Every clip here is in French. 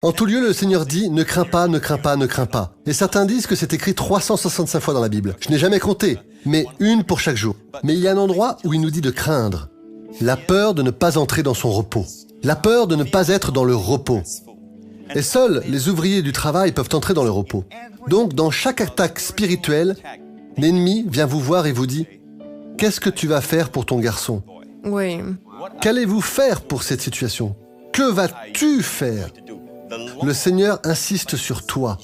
En tout lieu, le Seigneur dit « Ne crains pas, ne crains pas, ne crains pas ». Et certains disent que c'est écrit 365 fois dans la Bible. Je n'ai jamais compté, mais une pour chaque jour. Mais il y a un endroit où il nous dit de craindre. La peur de ne pas entrer dans son repos. La peur de ne pas être dans le repos. Et seuls les ouvriers du travail peuvent entrer dans le repos. Donc, dans chaque attaque spirituelle, l'ennemi vient vous voir et vous dit « Qu'est-ce que tu vas faire pour ton garçon ? Oui. Qu'allez-vous faire pour cette situation ? Que vas-tu faire ? Le Seigneur insiste sur toi.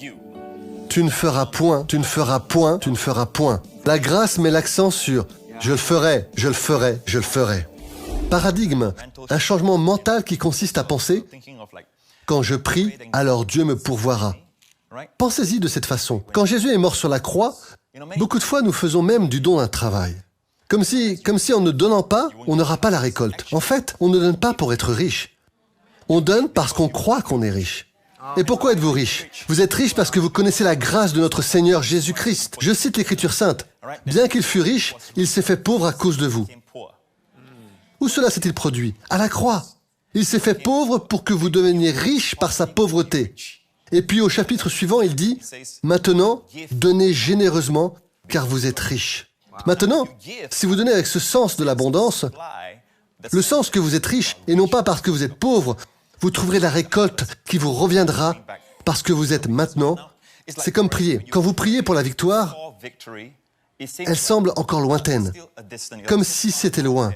Tu ne feras point, tu ne feras point, tu ne feras point. La grâce met l'accent sur « Je le ferai, je le ferai, je le ferai ». Paradigme, un changement mental qui consiste à penser « Quand je prie, alors Dieu me pourvoira ». Pensez-y de cette façon. Quand Jésus est mort sur la croix, beaucoup de fois nous faisons même du don d'un travail. Comme si en ne donnant pas, on n'aura pas la récolte. En fait, on ne donne pas pour être riche. On donne parce qu'on croit qu'on est riche. Et pourquoi êtes-vous riche ? Vous êtes riche parce que vous connaissez la grâce de notre Seigneur Jésus-Christ. Je cite l'Écriture sainte. Bien qu'il fût riche, il s'est fait pauvre à cause de vous. Où cela s'est-il produit ? À la croix. Il s'est fait pauvre pour que vous deveniez riche par sa pauvreté. Et puis au chapitre suivant, il dit « Maintenant, donnez généreusement, car vous êtes riches. » Maintenant, si vous donnez avec ce sens de l'abondance, le sens que vous êtes riche, et non pas parce que vous êtes pauvre, vous trouverez la récolte qui vous reviendra parce que vous êtes maintenant. C'est comme prier. Quand vous priez pour la victoire, elle semble encore lointaine, comme si c'était loin.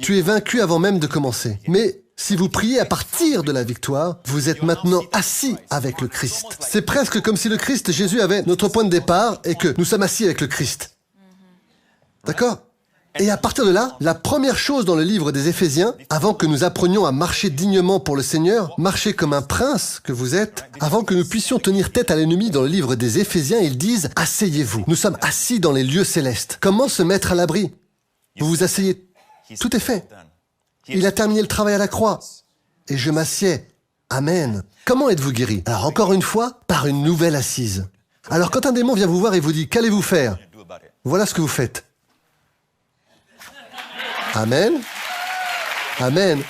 Tu es vaincu avant même de commencer. Mais si vous priez à partir de la victoire, vous êtes maintenant assis avec le Christ. C'est presque comme si le Christ, Jésus, avait notre point de départ et que nous sommes assis avec le Christ. D'accord ? Et à partir de là, la première chose dans le livre des Éphésiens, avant que nous apprenions à marcher dignement pour le Seigneur, marcher comme un prince que vous êtes, avant que nous puissions tenir tête à l'ennemi dans le livre des Éphésiens, ils disent « Asseyez-vous ». Nous sommes assis dans les lieux célestes. Comment se mettre à l'abri ? Vous vous asseyez. Tout est fait. Il a terminé le travail à la croix. Et je m'assieds. Amen. Comment êtes-vous guéri ? Alors encore une fois, par une nouvelle assise. Alors quand un démon vient vous voir et vous dit « Qu'allez-vous faire ?» Voilà ce que vous faites. Amen. Amen.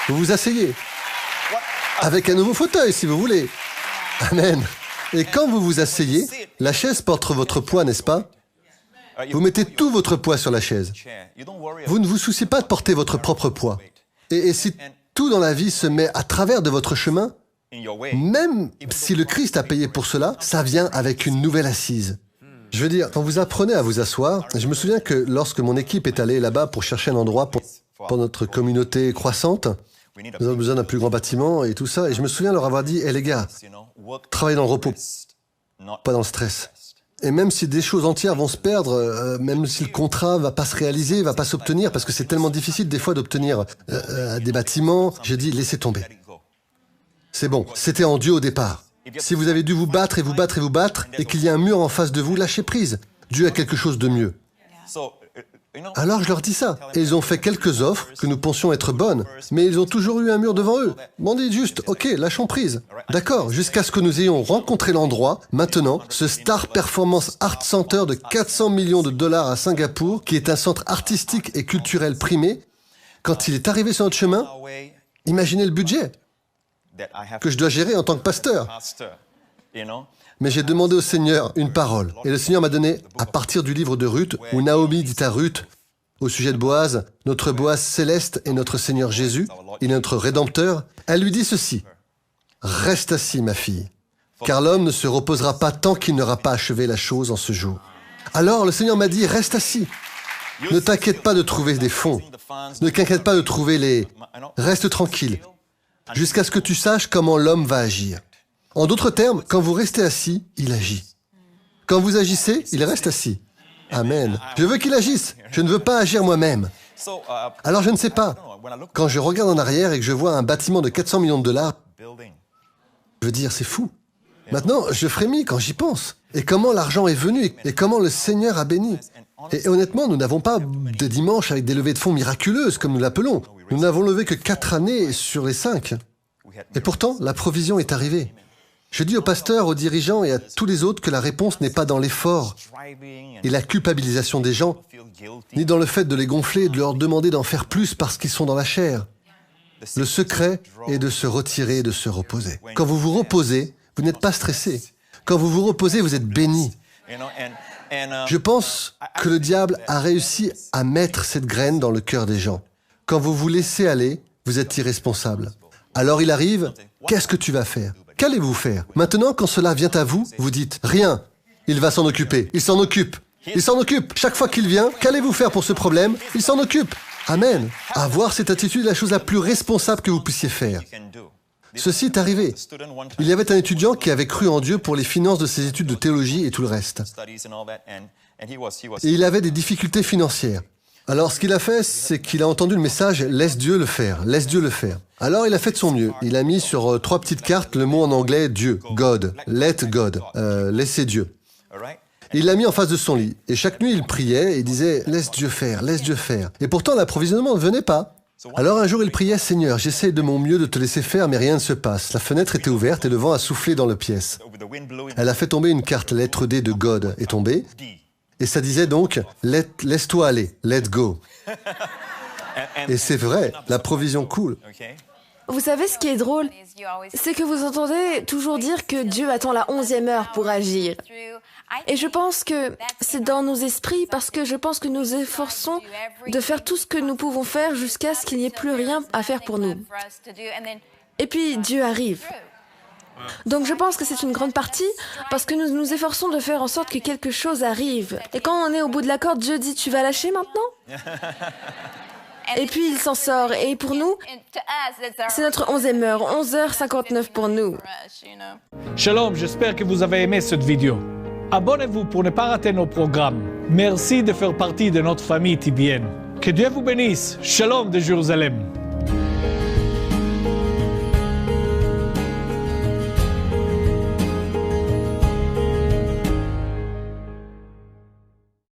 Vous vous asseyez. Avec un nouveau fauteuil, si vous voulez. Amen. Et quand vous vous asseyez, la chaise porte votre poids, n'est-ce pas ? Vous mettez tout votre poids sur la chaise. Vous ne vous souciez pas de porter votre propre poids. Et si tout dans la vie se met à travers de votre chemin, même si le Christ a payé pour cela, ça vient avec une nouvelle assise. Je veux dire, quand vous apprenez à vous asseoir, je me souviens que lorsque mon équipe est allée là-bas pour chercher un endroit pour notre communauté croissante, nous avons besoin d'un plus grand bâtiment et tout ça, et je me souviens leur avoir dit, les gars, travaillez dans le repos, pas dans le stress. Et même si des choses entières vont se perdre, même si le contrat va pas se réaliser, va pas s'obtenir, parce que c'est tellement difficile des fois d'obtenir des bâtiments, j'ai dit, laissez tomber. C'est bon, c'était en Dieu au départ. Si vous avez dû vous battre et vous battre et vous battre, et qu'il y a un mur en face de vous, lâchez prise. Dieu a quelque chose de mieux. Alors je leur dis ça. Et ils ont fait quelques offres que nous pensions être bonnes, mais ils ont toujours eu un mur devant eux. On dit juste, ok, lâchons prise. D'accord, jusqu'à ce que nous ayons rencontré l'endroit, maintenant, ce Star Performance Art Center de 400 millions de dollars à Singapour, qui est un centre artistique et culturel primé, quand il est arrivé sur notre chemin, imaginez le budget que je dois gérer en tant que pasteur. Mais j'ai demandé au Seigneur une parole. Et le Seigneur m'a donné, à partir du livre de Ruth, où Naomi dit à Ruth, au sujet de Boaz, notre Boaz céleste est notre Seigneur Jésus, il est notre Rédempteur, elle lui dit ceci, « Reste assis, ma fille, car l'homme ne se reposera pas tant qu'il n'aura pas achevé la chose en ce jour. » Alors le Seigneur m'a dit, « Reste assis, ne t'inquiète pas de trouver des fonds, ne t'inquiète pas de trouver les... Reste tranquille, jusqu'à ce que tu saches comment l'homme va agir. » En d'autres termes, quand vous restez assis, il agit. Quand vous agissez, il reste assis. Amen. Je veux qu'il agisse. Je ne veux pas agir moi-même. Alors je ne sais pas. Quand je regarde en arrière et que je vois un bâtiment de 400 millions de dollars, je veux dire, c'est fou. Maintenant, je frémis quand j'y pense. Et comment l'argent est venu et comment le Seigneur a béni. Et honnêtement, nous n'avons pas de dimanche avec des levées de fonds miraculeuses, comme nous l'appelons. Nous n'avons levé que 4 années sur les 5. Et pourtant, la provision est arrivée. Je dis aux pasteurs, aux dirigeants et à tous les autres que la réponse n'est pas dans l'effort et la culpabilisation des gens, ni dans le fait de les gonfler et de leur demander d'en faire plus parce qu'ils sont dans la chair. Le secret est de se retirer et de se reposer. Quand vous vous reposez, vous n'êtes pas stressé. Quand vous vous reposez, vous êtes béni. Je pense que le diable a réussi à mettre cette graine dans le cœur des gens. Quand vous vous laissez aller, vous êtes irresponsable. Alors il arrive, qu'est-ce que tu vas faire? Qu'allez-vous faire? Maintenant, quand cela vient à vous, vous dites, rien. Il va s'en occuper. Il s'en occupe. Il s'en occupe. Chaque fois qu'il vient, qu'allez-vous faire pour ce problème? Il s'en occupe. Amen. Avoir cette attitude est la chose la plus responsable que vous puissiez faire. Ceci est arrivé. Il y avait un étudiant qui avait cru en Dieu pour les finances de ses études de théologie et tout le reste. Et il avait des difficultés financières. Alors ce qu'il a fait, c'est qu'il a entendu le message « Laisse Dieu le faire, laisse Dieu le faire ». Alors il a fait de son mieux. Il a mis sur 3 petites cartes le mot en anglais « Dieu »,« God »,« Let God »,« Laissez Dieu ». Il l'a mis en face de son lit. Et chaque nuit, il priait et disait « Laisse Dieu faire, laisse Dieu faire ». Et pourtant, l'approvisionnement ne venait pas. Alors un jour, il priait « Seigneur, j'essaie de mon mieux de te laisser faire, mais rien ne se passe. » La fenêtre était ouverte et le vent a soufflé dans la pièce. Elle a fait tomber une carte, la lettre D de God est tombée. Et ça disait donc « Laisse-toi aller, let go ». Et c'est vrai, la provision coule. Vous savez ce qui est drôle? C'est que vous entendez toujours dire que Dieu attend la 11e heure pour agir. Et je pense que c'est dans nos esprits parce que je pense que nous efforçons de faire tout ce que nous pouvons faire jusqu'à ce qu'il n'y ait plus rien à faire pour nous. Et puis Dieu arrive. Donc je pense que c'est une grande partie parce que nous nous efforçons de faire en sorte que quelque chose arrive. Et quand on est au bout de la corde, Dieu dit « Tu vas lâcher maintenant ?» Et puis il s'en sort. Et pour nous, c'est notre 11e heure, 11h59 pour nous. Shalom, j'espère que vous avez aimé cette vidéo. Abonnez-vous pour ne pas rater nos programmes. Merci de faire partie de notre famille TBN. Que Dieu vous bénisse. Shalom de Jérusalem.